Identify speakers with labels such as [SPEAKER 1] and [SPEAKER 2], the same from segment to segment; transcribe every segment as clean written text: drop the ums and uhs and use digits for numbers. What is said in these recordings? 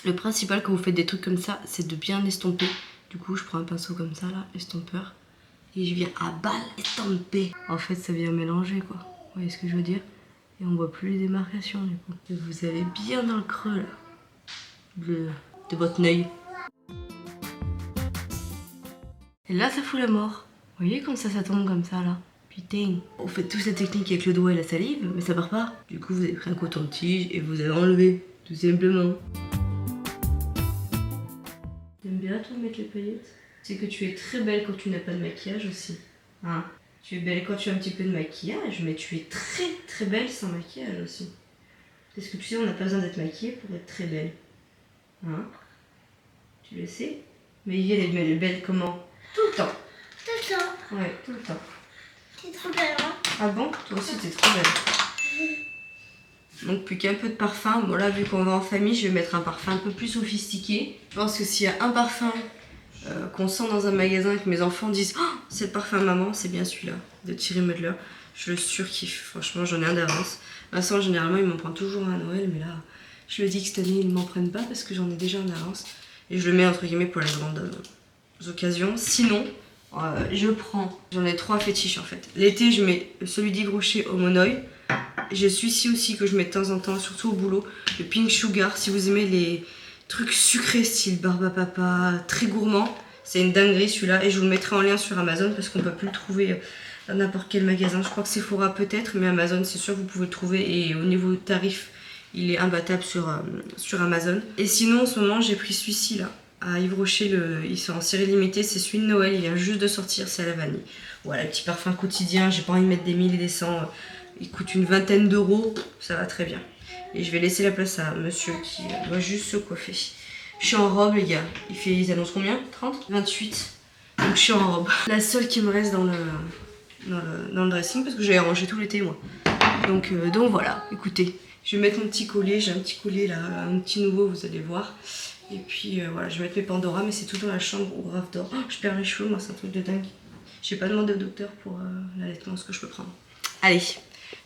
[SPEAKER 1] Le principal quand vous faites des trucs comme ça, c'est de bien estomper. Du coup, je prends un pinceau comme ça là, estompeur. Et je viens à balle estomper. En fait, ça vient mélanger quoi. Vous voyez ce que je veux dire? Et on voit plus les démarcations du coup. Et vous allez bien dans le creux là. De votre œil. Et là, ça fout la mort. Vous voyez comme ça tombe comme ça là? Putain. On fait toute cette technique avec le doigt et la salive, mais ça part pas. Du coup, vous avez pris un coton-tige et vous avez enlevé, tout simplement. T'aimes bien toi mettre les paillettes? C'est que tu es très belle quand tu n'as pas de maquillage aussi. Hein? Tu es belle quand tu as un petit peu de maquillage, mais tu es très très belle sans maquillage aussi. Parce que tu sais, on n'a pas besoin d'être maquillée pour être très belle. Hein? Tu le sais? Mais elle est belle comment? Tout le temps.
[SPEAKER 2] Tout le temps.
[SPEAKER 1] Ouais, tout le temps.
[SPEAKER 2] T'es trop belle, hein?
[SPEAKER 1] Ah bon? Toi aussi, t'es trop belle. Donc plus qu'un peu de parfum. Bon là, vu qu'on va en famille, je vais mettre un parfum un peu plus sophistiqué. Je pense que s'il y a un parfum qu'on sent dans un magasin et que mes enfants disent oh, c'est le parfum maman, c'est bien celui-là, de Thierry Mugler. Je le surkiffe, franchement j'en ai un d'avance. Vincent généralement il m'en prend toujours un à Noël, mais là je lui ai dit que cette année ils ne m'en prennent pas parce que j'en ai déjà un d'avance. Et je le mets entre guillemets pour les grandes occasions. Sinon, je prends, j'en ai 3 fétiches en fait. L'été je mets celui d'Yves Rocher au Monoï. J'ai celui-ci aussi que je mets de temps en temps, surtout au boulot, le Pink Sugar. Si vous aimez les trucs sucrés style barbe à papa, très gourmand, c'est une dinguerie celui-là. Et je vous le mettrai en lien sur Amazon parce qu'on peut plus le trouver dans n'importe quel magasin. Je crois que Sephora peut-être, mais Amazon c'est sûr vous pouvez le trouver. Et au niveau tarif, il est imbattable sur Amazon. Et sinon en ce moment j'ai pris celui-ci là, à Yves Rocher, ils sont en série limitée, c'est celui de Noël, il vient juste de sortir, c'est à la vanille. Voilà, petit parfum quotidien, j'ai pas envie de mettre des 1000 et des 100. Il coûte une vingtaine d'euros, ça va très bien. Et je vais laisser la place à monsieur qui doit juste se coiffer. Je suis en robe les gars, ils annoncent combien? 30? 28. Donc je suis en robe. La seule qui me reste dans le dressing parce que j'ai rangé tout l'été moi. Donc voilà, écoutez, je vais mettre mon petit collier, j'ai un petit collier là, un petit nouveau vous allez voir. Et puis voilà, je vais mettre mes Pandora mais c'est tout dans la chambre au grave d'or. Oh, je perds les cheveux moi, c'est un truc de dingue. J'ai pas demandé au docteur pour l'allaitement ce que je peux prendre. Allez,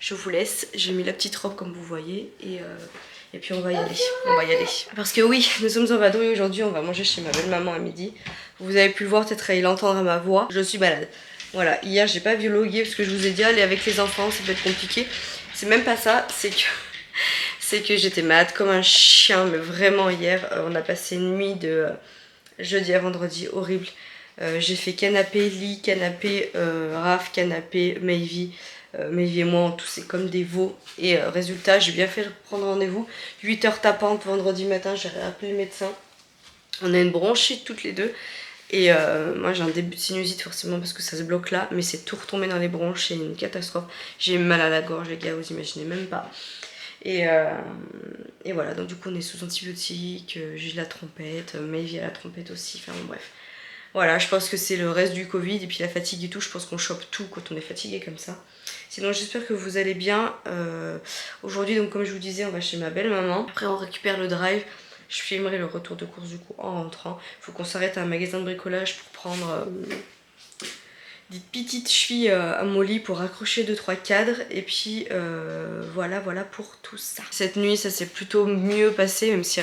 [SPEAKER 1] je vous laisse, j'ai mis la petite robe comme vous voyez et puis on va y aller. Parce que oui, nous sommes en vadrouille aujourd'hui, on va manger chez ma belle maman à midi. Vous avez pu le voir, peut-être à l'entendre à ma voix, je suis malade. Voilà, hier j'ai pas vlogué parce que je vous ai dit aller avec les enfants, ça peut être compliqué. C'est même pas ça, c'est que j'étais malade comme un chien, mais vraiment hier, on a passé une nuit de jeudi à vendredi horrible. J'ai fait canapé, lit, canapé, Raph, canapé, Mayvi. Mayvi et moi on toussait comme des veaux et résultat j'ai bien fait prendre rendez-vous 8h tapante vendredi matin, j'ai appelé le médecin, on a une bronchite toutes les deux et moi j'ai un début de sinusite forcément parce que ça se bloque là, mais c'est tout retombé dans les bronches, c'est une catastrophe, j'ai mal à la gorge les gars, vous imaginez même pas. Et voilà, donc du coup on est sous antibiotiques, j'ai la trompette, Mayvi a la trompette aussi, enfin bon bref. Voilà, je pense que c'est le reste du Covid et puis la fatigue et tout, je pense qu'on chope tout quand on est fatigué comme ça. Sinon j'espère que vous allez bien. Aujourd'hui donc comme je vous disais on va chez ma belle maman. Après on récupère le drive. Je filmerai le retour de course du coup en rentrant. Il faut qu'on s'arrête à un magasin de bricolage pour prendre des petites chevilles à mon lit pour accrocher 2-3 cadres. Et puis voilà pour tout ça. Cette nuit ça s'est plutôt mieux passé même si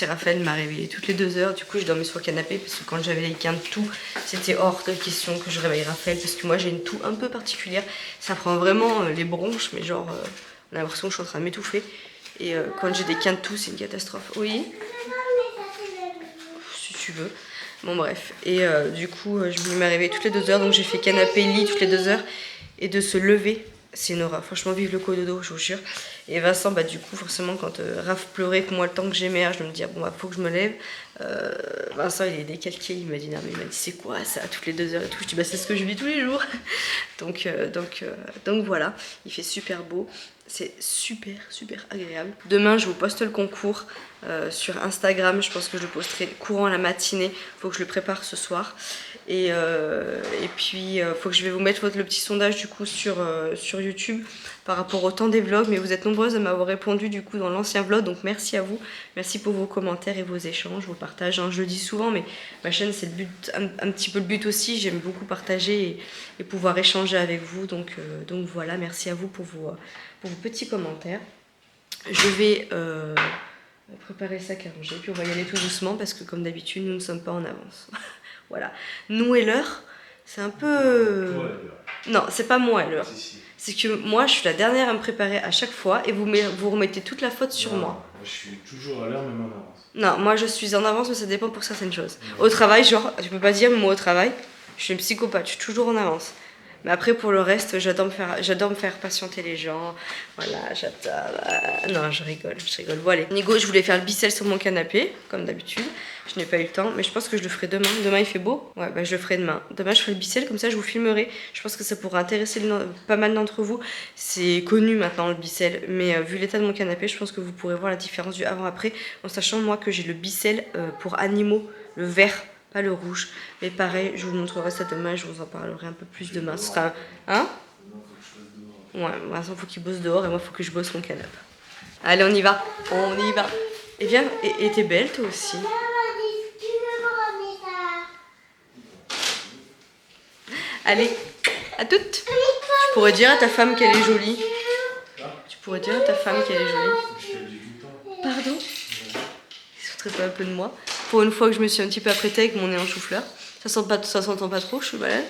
[SPEAKER 1] Raphaël m'a réveillée toutes les 2 heures. Du coup je dormais sur le canapé parce que quand j'avais les quintes de toux c'était hors de question que je réveille Raphaël. Parce que moi j'ai une toux un peu particulière. Ça prend vraiment les bronches mais genre on a l'impression que je suis en train de m'étouffer. Et quand j'ai des quintes de toux c'est une catastrophe. Oui, si tu veux. Bon bref, et du coup je voulais m'arriver toutes les 2 heures, donc j'ai fait canapé lit toutes les 2 heures. Et de se lever, c'est une horreur, franchement vive le cododo, je vous jure. Et Vincent, bah du coup forcément quand Raph pleurait, que moi le temps que j'émerge, je me dis ah, bon bah faut que je me lève. Vincent il est décalqué, il m'a dit non mais il m'a dit c'est quoi ça toutes les 2 heures et tout. Je dis bah c'est ce que je vis tous les jours. donc voilà, il fait super beau. C'est super agréable. Demain je vous poste le concours sur Instagram. Je pense que je le posterai courant la matinée. Faut que je le prépare ce soir. Et puis faut que je vais vous mettre le petit sondage du coup sur YouTube par rapport au temps des vlogs. Mais vous êtes nombreuses à m'avoir répondu du coup dans l'ancien vlog. Donc merci à vous. Merci pour vos commentaires et vos échanges, vos partages. Hein. Je le dis souvent mais ma chaîne c'est le but, un petit peu le but aussi. J'aime beaucoup partager et pouvoir échanger avec vous. Donc voilà, merci à vous pour vos petits commentaires. Je vais On va préparer le sac à ranger, puis on va y aller tout doucement parce que comme d'habitude, nous ne sommes pas en avance. Voilà. Nous et l'heure, c'est un peu... Non, c'est pas moi l'heure. C'est que moi, je suis la dernière à me préparer à chaque fois et vous remettez toute la faute sur moi.
[SPEAKER 3] Moi, je suis toujours à l'heure, même en avance.
[SPEAKER 1] Non, moi je suis en avance, mais ça dépend pour certaines choses. Au travail, genre, tu peux pas dire, mais moi au travail, je suis une psychopathe, je suis toujours en avance. Mais après, pour le reste, j'adore me faire patienter les gens. Voilà, j'adore. Non, je rigole. Bon, allez. Nigo, je voulais faire le bicelle sur mon canapé, comme d'habitude. Je n'ai pas eu le temps, mais je pense que je le ferai demain. Demain, il fait beau? Ouais, bah je le ferai demain. Demain, je ferai le bicelle, comme ça, je vous filmerai. Je pense que ça pourrait intéresser pas mal d'entre vous. C'est connu maintenant, le bicelle. Mais vu l'état de mon canapé, je pense que vous pourrez voir la différence du avant-après. En sachant, moi, que j'ai le bicelle pour animaux, le vert. Pas le rouge, mais pareil, je vous montrerai ça demain, je vous en parlerai un peu plus demain. Ce sera un... Ouais, Vincent faut qu'il bosse dehors et moi faut que je bosse mon canapé. Allez, on y va. Et viens, et t'es belle toi aussi. Allez, à toutes. Tu pourrais dire à ta femme qu'elle est jolie. Pardon? Il se foutrait pas un peu de moi. Pour une fois que je me suis un petit peu apprêtée avec mon nez en chou-fleur. Ça s'entend pas trop, je suis malade.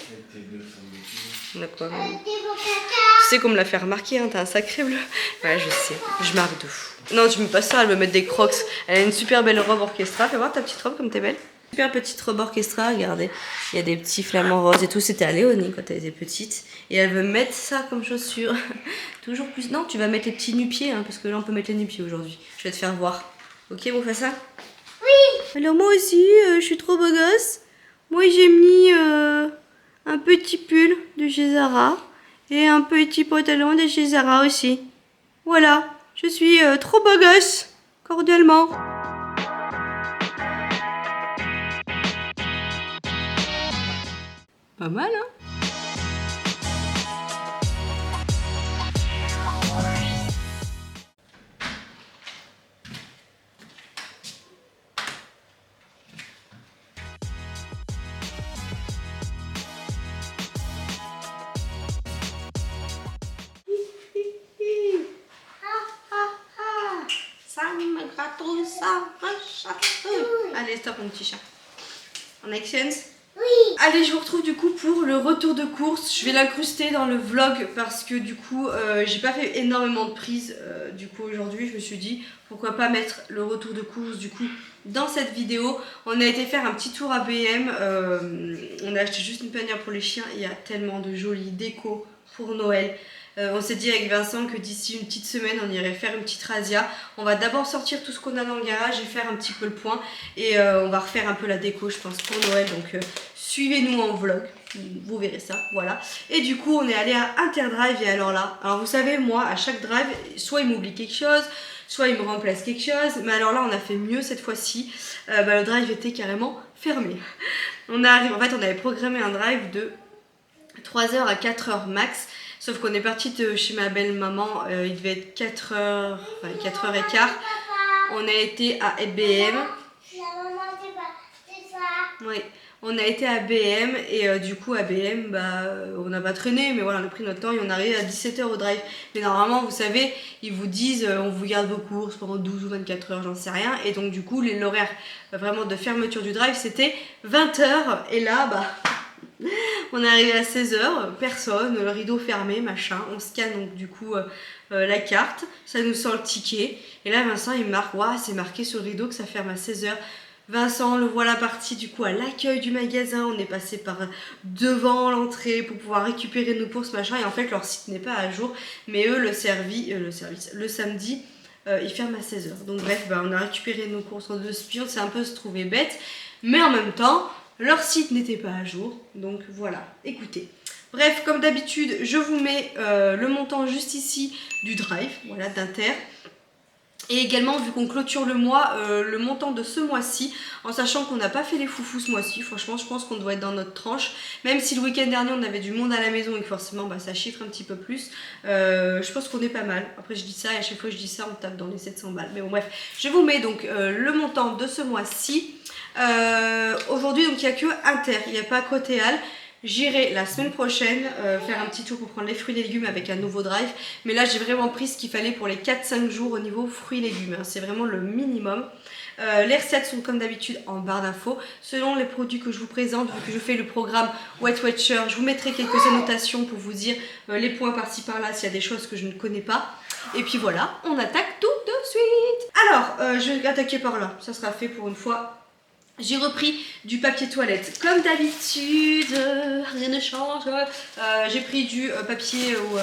[SPEAKER 1] D'accord. Tu sais qu'on me l'a fait remarquer, hein, t'as un sacré bleu. Ouais, je sais, je marque de fou. Non, tu me passes ça, elle me met des crocs. Elle a une super belle robe orchestra. Fais voir ta petite robe comme t'es belle. Super petite robe orchestra, regardez. Il y a des petits flamants roses et tout. C'était à Léonie quand elle était petite. Et elle veut mettre ça comme chaussure. Toujours plus. Non, tu vas mettre les petits nu-pieds, hein, parce que là on peut mettre les nu-pieds aujourd'hui. Je vais te faire voir. Ok, on fait ça? Alors moi aussi, je suis trop beau gosse. Moi j'ai mis un petit pull de chez Zara et un petit pantalon de chez Zara aussi. Voilà, je suis trop beau gosse, cordialement. Pas mal, hein? Allez, stop mon petit chat. On action? Oui. Allez, je vous retrouve du coup pour le retour de course. Je vais l'incruster dans le vlog parce que du coup, j'ai pas fait énormément de prises. Du coup, aujourd'hui, je me suis dit pourquoi pas mettre le retour de course du coup dans cette vidéo. On a été faire un petit tour à BM. On a acheté juste une panière pour les chiens. Il y a tellement de jolies décos pour Noël. On s'est dit avec Vincent que d'ici une petite semaine on irait faire une petite razzia. On va d'abord sortir tout ce qu'on a dans le garage et faire un petit peu le point. Et on va refaire un peu la déco je pense pour Noël. Donc suivez-nous en vlog, vous verrez ça, voilà. Et du coup on est allé à Interdrive et alors là, vous savez moi à chaque drive, soit il m'oublie quelque chose, soit il me remplace quelque chose. Mais alors là on a fait mieux cette fois-ci, le drive était carrément fermé. On arrive, en fait on avait programmé un drive de 3h à 4h max. Sauf qu'on est parti de chez ma belle-maman, il devait être 4h, enfin 4h15. On a été à BM. Oui, on a été à BM et du coup à BM, on n'a pas traîné, mais voilà, on a pris notre temps et on est arrivé à 17h au drive. Mais normalement, vous savez, ils vous disent, on vous garde vos courses pendant 12 ou 24 heures, j'en sais rien. Et donc du coup, l'horaire vraiment de fermeture du drive, c'était 20h. Et là, on est arrivé à 16h, personne, le rideau fermé, machin. On scanne donc du coup la carte, ça nous sort le ticket. Et là Vincent il marque, waouh, c'est marqué sur le rideau que ça ferme à 16h. Vincent le voilà parti du coup à l'accueil du magasin. On est passé par devant l'entrée pour pouvoir récupérer nos courses, machin. Et en fait leur site n'est pas à jour, mais eux le samedi ils ferment à 16h. Donc bref, on a récupéré nos courses en 2 spions, c'est un peu se trouver bête, mais en même temps leur site n'était pas à jour, donc voilà, écoutez. Bref, comme d'habitude, je vous mets le montant juste ici du drive, voilà, d'Inter. Et également, vu qu'on clôture le mois, le montant de ce mois-ci, en sachant qu'on n'a pas fait les foufous ce mois-ci. Franchement, je pense qu'on doit être dans notre tranche. Même si le week-end dernier, on avait du monde à la maison et que forcément, ça chiffre un petit peu plus. Je pense qu'on est pas mal. Après, je dis ça et à chaque fois que je dis ça, on tape dans les 700 balles. Mais bon, bref, je vous mets donc le montant de ce mois-ci. Aujourd'hui, donc il n'y a que Inter, il n'y a pas Cotéal. J'irai la semaine prochaine faire un petit tour pour prendre les fruits et légumes avec un nouveau drive. Mais là, j'ai vraiment pris ce qu'il fallait pour les 4-5 jours au niveau fruits et légumes. Hein. C'est vraiment le minimum. Les recettes sont comme d'habitude en barre d'infos. Selon les produits que je vous présente, vu que je fais le programme Weight Watcher, je vous mettrai quelques annotations pour vous dire les points par-ci par-là s'il y a des choses que je ne connais pas. Et puis voilà, on attaque tout de suite. Alors, je vais attaquer par là. Ça sera fait pour une fois. J'ai repris du papier toilette comme d'habitude, rien ne change. J'ai pris du papier où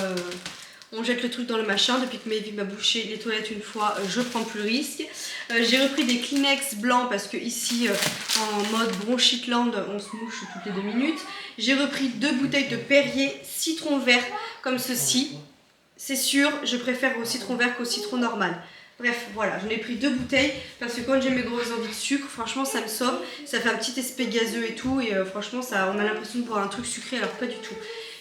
[SPEAKER 1] on jette le truc dans le machin. Depuis que Maevy m'a bouché les toilettes une fois, je prends plus le risque. J'ai repris des Kleenex blancs parce que ici, en mode bronchitland, on se mouche toutes les 2 minutes. J'ai repris 2 bouteilles de Perrier citron vert comme ceci. C'est sûr, je préfère au citron vert qu'au citron normal. Bref, voilà, j'en ai pris 2 bouteilles parce que quand j'ai mes grosses envies de sucre, franchement, ça me sauve. Ça fait un petit aspect gazeux et tout. Et franchement, on a l'impression de boire un truc sucré alors pas du tout.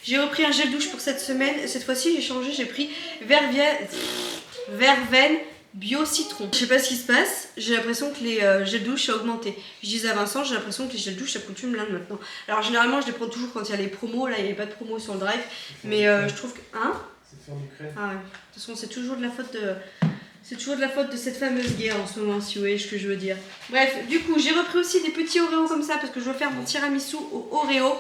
[SPEAKER 1] J'ai repris un gel douche pour cette semaine. Cette fois-ci, j'ai changé, j'ai pris Verveine Bio Citron. Je sais pas ce qui se passe, j'ai l'impression que les gels douche a augmenté. Je disais à Vincent, j'ai l'impression que les gels douche ça coûte une blinde maintenant. Alors généralement, je les prends toujours quand il y a les promos. Là, il n'y avait pas de promo sur le drive. Mais je trouve que. Hein?
[SPEAKER 3] C'est faire du crème.
[SPEAKER 1] Ah ouais. De toute façon, c'est toujours de la faute de. C'est toujours de la faute de cette fameuse guerre en ce moment, si vous voyez ce que je veux dire. Bref, du coup, j'ai repris aussi des petits Oreos comme ça parce que je veux faire mon tiramisu au Oreo.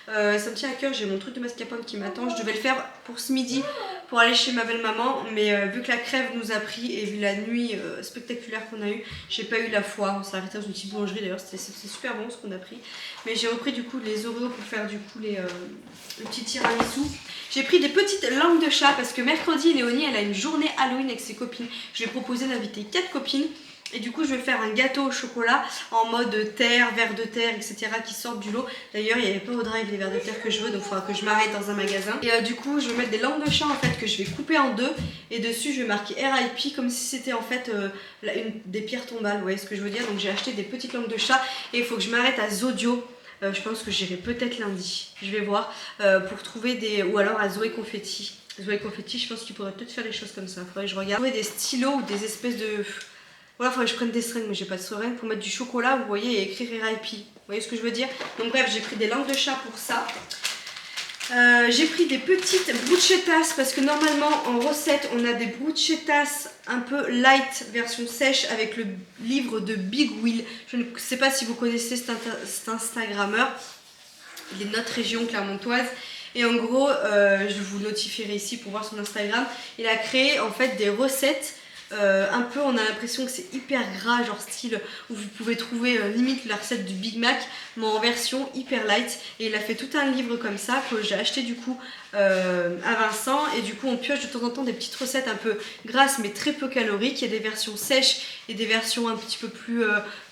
[SPEAKER 1] Ça me tient à cœur, j'ai mon truc de mascarpone qui m'attend. Je devais le faire pour ce midi, pour aller chez ma belle-maman. Mais vu que la crève nous a pris et vu la nuit spectaculaire qu'on a eue, j'ai pas eu la foi. On s'est arrêté dans une petite boulangerie d'ailleurs, c'est super bon ce qu'on a pris. Mais j'ai repris du coup les Oreos pour faire du coup le petit tiramisu. J'ai pris des petites langues de chat parce que mercredi, Léonie, elle a une journée Halloween avec ses copines. Je lui ai proposé d'inviter 4 copines. Et du coup, je vais faire un gâteau au chocolat en mode terre, verre de terre, etc. qui sortent du lot. D'ailleurs, il n'y avait pas au drive les verres de terre que je veux, donc il faudra que je m'arrête dans un magasin. Et du coup, je vais mettre des langues de chat en fait que je vais couper en 2. Et dessus, je vais marquer RIP comme si c'était en fait des pierres tombales. Vous voyez ce que je veux dire? Donc j'ai acheté des petites langues de chat et il faut que je m'arrête à Zodio. Je pense que j'irai peut-être lundi, je vais voir, pour trouver des... Ou alors à Zoé Confetti. Zoé Confetti, je pense qu'il pourrait peut-être faire des choses comme ça. Faudrait que je regarde. Trouver des stylos ou des espèces de... Voilà, faudrait que je prenne des seringues, mais j'ai pas de seringues. Pour mettre du chocolat, vous voyez, et écrire RIP. Vous voyez ce que je veux dire? Donc bref, j'ai pris des langues de chat pour ça. J'ai pris des petites bruschettas parce que normalement en recette on a des bruschettas un peu light version sèche avec le livre de Big Will. Je ne sais pas si vous connaissez cet Instagrammeur, il est de notre région clermontoise et en gros je vous notifierai ici pour voir son Instagram. Il a créé en fait des recettes un peu, on a l'impression que c'est hyper gras, genre style où vous pouvez trouver limite la recette du Big Mac, mais en version hyper light. Et il a fait tout un livre comme ça que j'ai acheté du coup à Vincent. Et du coup, on pioche de temps en temps des petites recettes un peu grasses mais très peu caloriques. Il y a des versions sèches et des versions un petit peu plus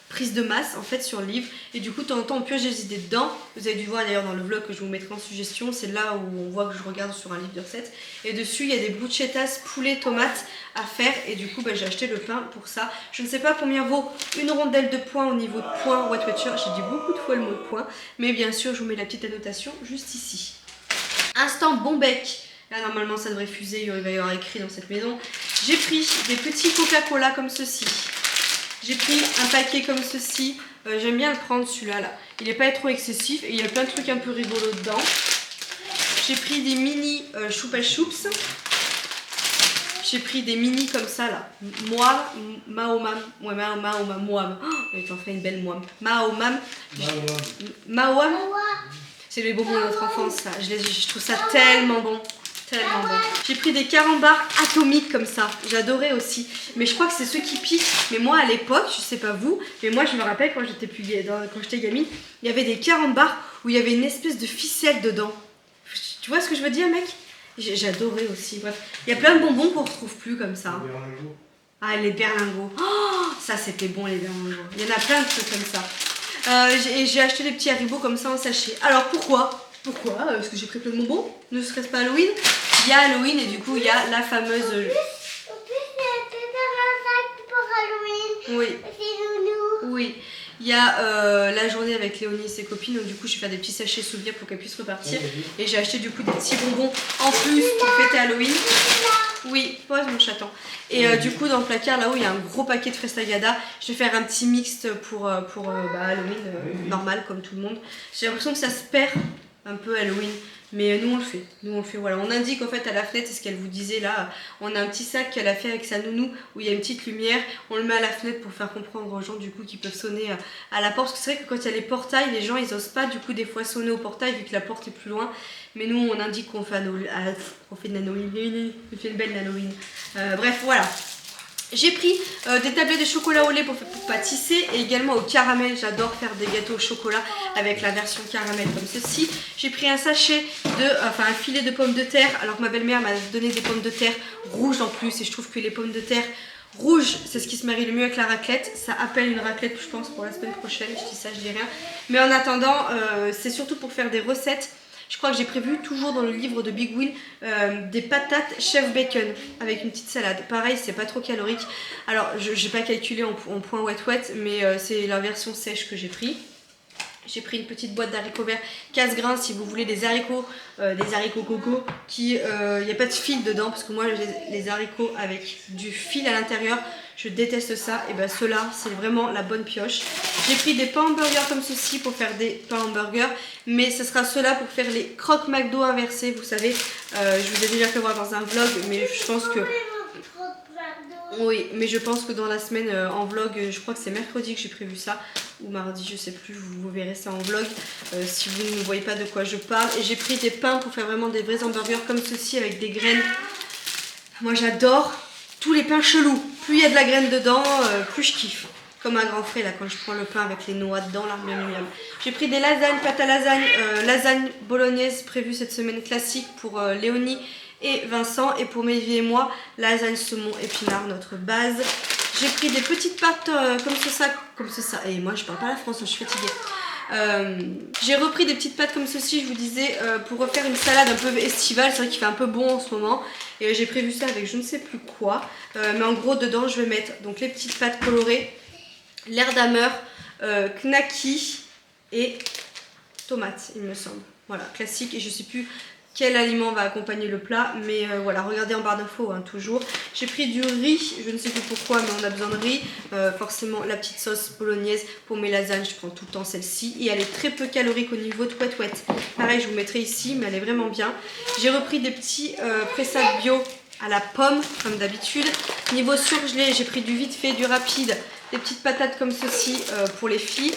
[SPEAKER 1] prise de masse en fait sur le livre. Et du coup, de temps en temps, on pioche des idées dedans. Vous avez dû voir d'ailleurs dans le vlog que je vous mettrai en suggestion. C'est là où on voit que je regarde sur un livre de recettes. Et dessus, il y a des bruschettas poulet tomate à faire. Et du coup, j'ai acheté le pain pour ça. Je ne sais pas combien vaut une rondelle de poing au niveau de poing Weight Watcher. J'ai dit beaucoup de fois le mot poing. Mais bien sûr, je vous mets la petite annotation juste ici. Instant bon bec. Là, normalement, ça devrait fuser. Il va y avoir écrit dans cette maison. J'ai pris des petits Coca-Cola comme ceci. J'ai pris un paquet comme ceci, j'aime bien le prendre celui-là. Là. Il n'est pas trop excessif et il y a plein de trucs un peu rigolos dedans. J'ai pris des mini choupa choups. J'ai pris des mini comme ça là. Maomam. Ouais, Maomam. Oh, t'en fais une belle moam. Maomam. Maomam. C'est les bonbons de notre enfance ça. Je trouve ça tellement bon. Tellement bon. J'ai pris des carambars atomiques comme ça. J'adorais aussi. Mais je crois que c'est ceux qui piquent. Mais moi à l'époque, je sais pas vous, mais moi je me rappelle quand j'étais gamine, il y avait des carambars où il y avait une espèce de ficelle dedans. Tu vois ce que je veux dire, mec? J'adorais aussi. Bref, il y a plein de bonbons qu'on retrouve plus comme ça.
[SPEAKER 3] Les berlingots.
[SPEAKER 1] Ah, les berlingots. Oh, ça c'était bon les berlingots. Il y en a plein de trucs comme ça. J'ai acheté des petits haribots comme ça en sachet. Alors pourquoi? Parce que j'ai pris plein de bonbons. Ne serait-ce pas Halloween? Il y a Halloween et du coup il y a la fameuse...
[SPEAKER 2] En plus, c'est un sac pour Halloween.
[SPEAKER 1] Oui.
[SPEAKER 2] C'est nounou.
[SPEAKER 1] Oui. Il y a la journée avec Léonie et ses copines. Donc du coup je vais faire des petits sachets souvenirs pour qu'elles puissent repartir. Et j'ai acheté du coup des petits bonbons en plus pour fêter Halloween. Oui, pose mon chaton. Et du coup dans le placard là-haut il y a un gros paquet de fraises tagada. Je vais faire un petit mixte pour Halloween normal comme tout le monde. J'ai l'impression que ça se perd un peu Halloween. Mais nous on le fait, voilà. On indique en fait à la fenêtre, c'est ce qu'elle vous disait là, on a un petit sac qu'elle a fait avec sa nounou où il y a une petite lumière, on le met à la fenêtre pour faire comprendre aux gens du coup qui peuvent sonner à la porte. Parce que c'est vrai que quand il y a les portails, les gens ils osent pas du coup des fois sonner au portail vu que la porte est plus loin. Mais nous on indique qu'on fait une Halloween, on fait une belle Halloween. Bref voilà. J'ai pris des tablettes de chocolat au lait pour pâtisser et également au caramel. J'adore faire des gâteaux au chocolat avec la version caramel comme ceci. J'ai pris un sachet un filet de pommes de terre. Alors que ma belle-mère m'a donné des pommes de terre rouges en plus et je trouve que les pommes de terre rouges, c'est ce qui se marie le mieux avec la raclette. Ça appelle une raclette, je pense, pour la semaine prochaine. Je dis ça, je dis rien. Mais en attendant, c'est surtout pour faire des recettes. Je crois que j'ai prévu, toujours dans le livre de Big Wheel, des patates chef bacon avec une petite salade. Pareil, c'est pas trop calorique. Alors, je n'ai pas calculé en point wet, mais c'est la version sèche que j'ai pris. J'ai pris une petite boîte d'haricots verts casse-grains si vous voulez des haricots coco qui il n'y a pas de fil dedans parce que moi les haricots avec du fil à l'intérieur je déteste ça. Et bien ceux-là c'est vraiment la bonne pioche. J'ai pris des pains hamburgers comme ceci pour faire des pains hamburgers, mais ce sera ceux-là pour faire les croque McDo inversés. Vous savez, je vous ai déjà fait voir dans un vlog, mais je pense que oui, mais je pense que dans la semaine en vlog, je crois que c'est mercredi que j'ai prévu ça, ou mardi, je sais plus, vous verrez ça en vlog, si vous ne voyez pas de quoi je parle. Et j'ai pris des pains pour faire vraiment des vrais hamburgers comme ceci avec des graines. Moi j'adore tous les pains chelous, plus il y a de la graine dedans, plus je kiffe. Comme un grand frais là, quand je prends le pain avec les noix dedans, là, miam, miam. J'ai pris des lasagnes, pâte à lasagne, lasagne bolognaise prévue cette semaine classique pour Léonie et Vincent, et pour Mélie et moi, lasagne saumon épinard, notre base. J'ai pris des petites pâtes comme ça, et moi je parle pas la française, je suis fatiguée. J'ai repris des petites pâtes comme ceci, je vous disais, pour refaire une salade un peu estivale, c'est vrai qu'il fait un peu bon en ce moment, et j'ai prévu ça avec je ne sais plus quoi, mais en gros dedans je vais mettre donc les petites pâtes colorées, l'air d'ameur, knacky et tomates il me semble, voilà, classique, et je sais plus quel aliment va accompagner le plat, mais voilà, regardez en barre d'infos, hein, toujours. J'ai pris du riz, je ne sais plus pourquoi, mais on a besoin de riz. Forcément, la petite sauce bolognaise pour mes lasagnes, je prends tout le temps celle-ci. Et elle est très peu calorique au niveau de wet. Pareil, je vous mettrai ici, mais elle est vraiment bien. J'ai repris des petits pressades bio à la pomme, comme d'habitude. Niveau surgelé, j'ai pris du vite fait, du rapide, des petites patates comme ceci pour les filles.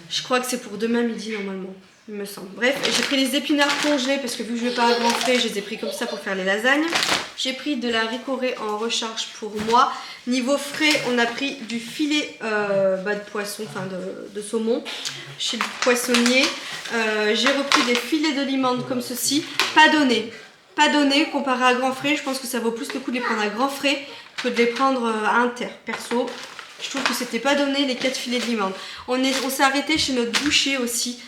[SPEAKER 1] Je crois que c'est pour demain midi normalement. Il me semble. Bref, j'ai pris les épinards congelés parce que vu que je vais pas à grand frais, je les ai pris comme ça pour faire les lasagnes. J'ai pris de la ricorée en recharge pour moi. Niveau frais, on a pris du filet de poisson, enfin de saumon chez le poissonnier. J'ai repris des filets de limande comme ceci, pas donnés. Pas donnés comparé à grand frais. Je pense que ça vaut plus le coup de les prendre à grand frais que de les prendre à inter. Perso, je trouve que c'était pas donné les 4 filets de limande. On s'est arrêté chez notre boucher aussi,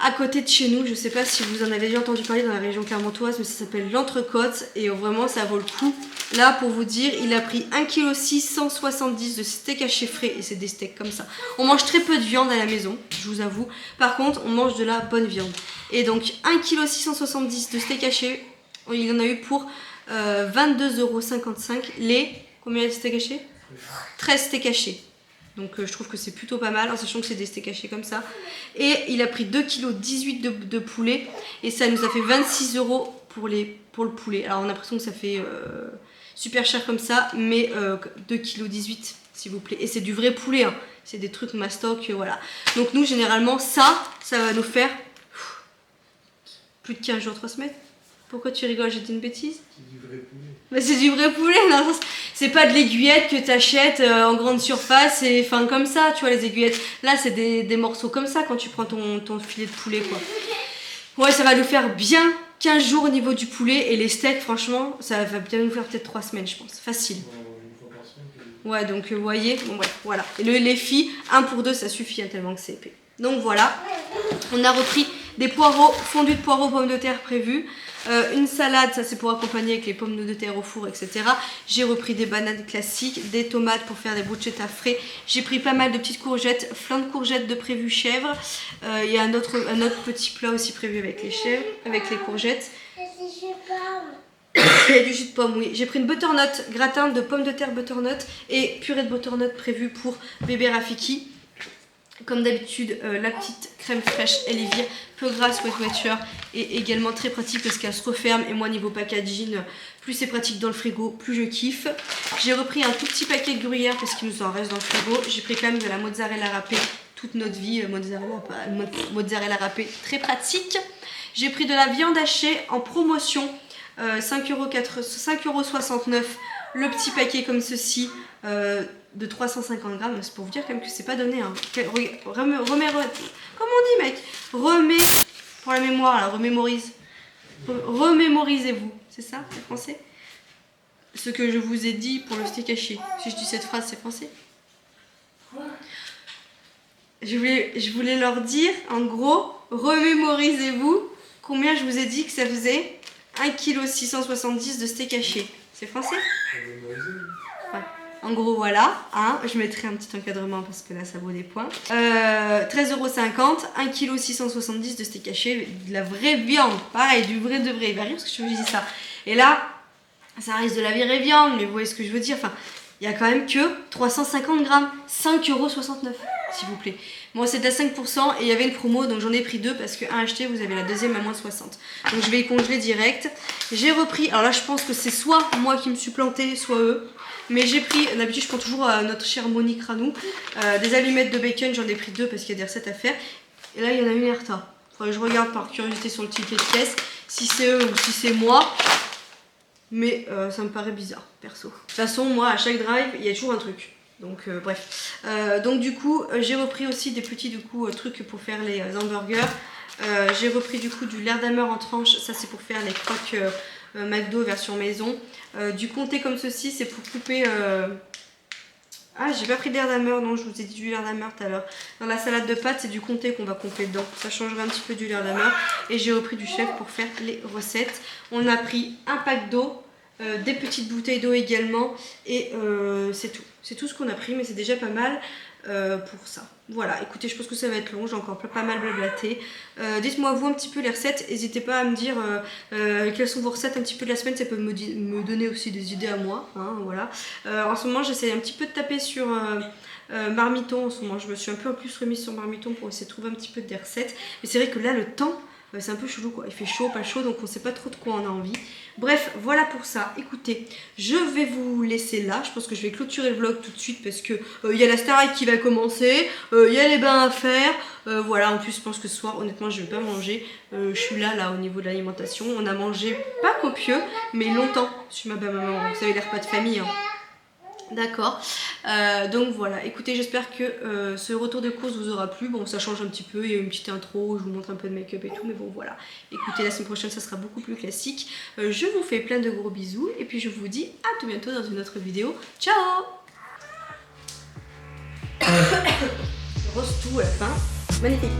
[SPEAKER 1] à côté de chez nous. Je sais pas si vous en avez déjà entendu parler dans la région clermontoise, mais ça s'appelle l'Entrecôte et vraiment ça vaut le coup. Là, pour vous dire, il a pris 1,6 kg 170 de steak haché frais, et c'est des steaks comme ça. On mange très peu de viande à la maison, je vous avoue. Par contre, on mange de la bonne viande. Et donc 1,6 kg 170 de steak haché, il en a eu pour 22,55 €. Combien de steak haché? 13 steaks hachés. Donc je trouve que c'est plutôt pas mal, en sachant que c'est des steaks hachés comme ça. Et il a pris 2,18 kg de poulet, et ça nous a fait 26 € pour le poulet. Alors on a l'impression que ça fait super cher comme ça, mais 2,18 kg s'il vous plaît. Et c'est du vrai poulet, hein. C'est des trucs mastoc, voilà. Donc nous généralement ça va nous faire plus de 15 jours, 3 semaines. Pourquoi tu rigoles? J'ai dit une bêtise?
[SPEAKER 3] C'est du vrai poulet.
[SPEAKER 1] Mais c'est du vrai poulet, non, c'est pas de l'aiguillette que tu achètes en grande surface et fin comme ça, tu vois, les aiguillettes. Là, c'est des morceaux comme ça quand tu prends ton filet de poulet, quoi. Ouais, ça va nous faire bien 15 jours au niveau du poulet, et les steaks, franchement, ça va bien nous faire peut-être 3 semaines, je pense. Facile. Ouais, donc vous voyez, bon, bref, voilà. Et les filles, 1 pour 2, ça suffit, hein, tellement que c'est épais. Donc voilà, on a repris des poireaux, fondus de poireaux, pommes de terre prévus. Une salade, ça c'est pour accompagner avec les pommes de terre au four, etc. J'ai repris des bananes classiques, des tomates pour faire des bruschettas frais. J'ai pris pas mal de petites courgettes, flan de courgettes de prévu chèvre. Il y a un autre petit plat aussi prévu avec les chèvres, avec les courgettes. Il y a du jus de pomme, oui. J'ai pris une butternut, gratin de pommes de terre butternut et purée de butternut prévue pour bébé Rafiki. Comme d'habitude, la petite crème fraîche Elivir, peu grasse, Weight Watcher, et également très pratique parce qu'elle se referme. Et moi, niveau packaging, plus c'est pratique dans le frigo, plus je kiffe. J'ai repris un tout petit paquet de gruyère parce qu'il nous en reste dans le frigo. J'ai pris quand même de la mozzarella râpée, toute notre vie, mozzarella râpée, très pratique. J'ai pris de la viande hachée en promotion, 5,69 €, le petit paquet comme ceci. De 350 grammes, c'est pour vous dire quand même que c'est pas donné. Hein. Comment on dit, mec? Remets, pour la mémoire, là, remémorise. Remémorisez-vous, c'est ça, c'est français? Ce que je vous ai dit pour le steak haché. Si je dis cette phrase, c'est français? Je voulais leur dire, en gros, remémorisez-vous combien je vous ai dit que ça faisait 1,670 kg de steak haché. C'est français? Ouais. En gros, voilà, hein, je mettrai un petit encadrement parce que là, ça vaut des points. 13,50 €, 1,670 kg de steak haché, de la vraie viande, pareil, du vrai de vrai. Il va rire parce que je vous dis ça. Et là, ça reste de la vraie viande, mais vous voyez ce que je veux dire. Enfin, il n'y a quand même que 350 grammes, 5,69 €, s'il vous plaît. Moi, c'était à 5% et il y avait une promo, donc j'en ai pris deux parce que un acheté, vous avez la deuxième à moins 60. Donc je vais y congeler direct. J'ai repris, alors là, je pense que c'est soit moi qui me suis plantée, soit eux. Mais j'ai pris, d'habitude je prends toujours à notre chère Monique Ranou, des allumettes de bacon, j'en ai pris deux parce qu'il y a des recettes à faire. Et là il y en a une Erta. Faudrait que je regarde par curiosité sur le ticket de caisse si c'est eux ou si c'est moi. Mais ça me paraît bizarre, perso. De toute façon, moi à chaque drive, il y a toujours un truc. Donc bref. Donc du coup, j'ai repris aussi des petits trucs pour faire les hamburgers. J'ai repris du coup du Leerdammer en tranches, ça c'est pour faire les croques McDo version maison. Du comté comme ceci, c'est pour couper... Ah, j'ai pas pris de Leerdammer, non, je vous ai dit du Leerdammer tout à l'heure. Dans la salade de pâtes, c'est du comté qu'on va couper dedans. Ça changerait un petit peu du Leerdammer. Et j'ai repris du chef pour faire les recettes. On a pris un pack d'eau, des petites bouteilles d'eau également. Et c'est tout. C'est tout ce qu'on a pris, mais c'est déjà pas mal pour ça. Voilà, écoutez, je pense que ça va être long, j'ai encore pas mal blablaté. Dites-moi vous un petit peu les recettes, n'hésitez pas à me dire quelles sont vos recettes un petit peu de la semaine, ça peut me donner aussi des idées à moi, hein, voilà. En ce moment j'essaie un petit peu de taper sur Marmiton, en ce moment je me suis un peu en plus remise sur Marmiton pour essayer de trouver un petit peu des recettes. Mais c'est vrai que là le temps, c'est un peu chelou quoi, il fait chaud, pas chaud, donc on sait pas trop de quoi on a envie. Bref, voilà pour ça. Écoutez, je vais vous laisser là, je pense que je vais clôturer le vlog tout de suite parce que y a la Starac qui va commencer, il y a les bains à faire, voilà, en plus je pense que ce soir, honnêtement, je vais pas manger, je suis là au niveau de l'alimentation, on a mangé pas copieux, mais longtemps, chez ma maman, vous savez les repas de famille, hein. D'accord, donc voilà, écoutez, j'espère que ce retour de course vous aura plu. Bon, ça change un petit peu, il y a une petite intro, je vous montre un peu de make-up et tout, mais bon voilà. Écoutez, la semaine prochaine, ça sera beaucoup plus classique. Je vous fais plein de gros bisous et puis je vous dis à tout bientôt dans une autre vidéo. Ciao. Je rose tout à la fin, magnifique.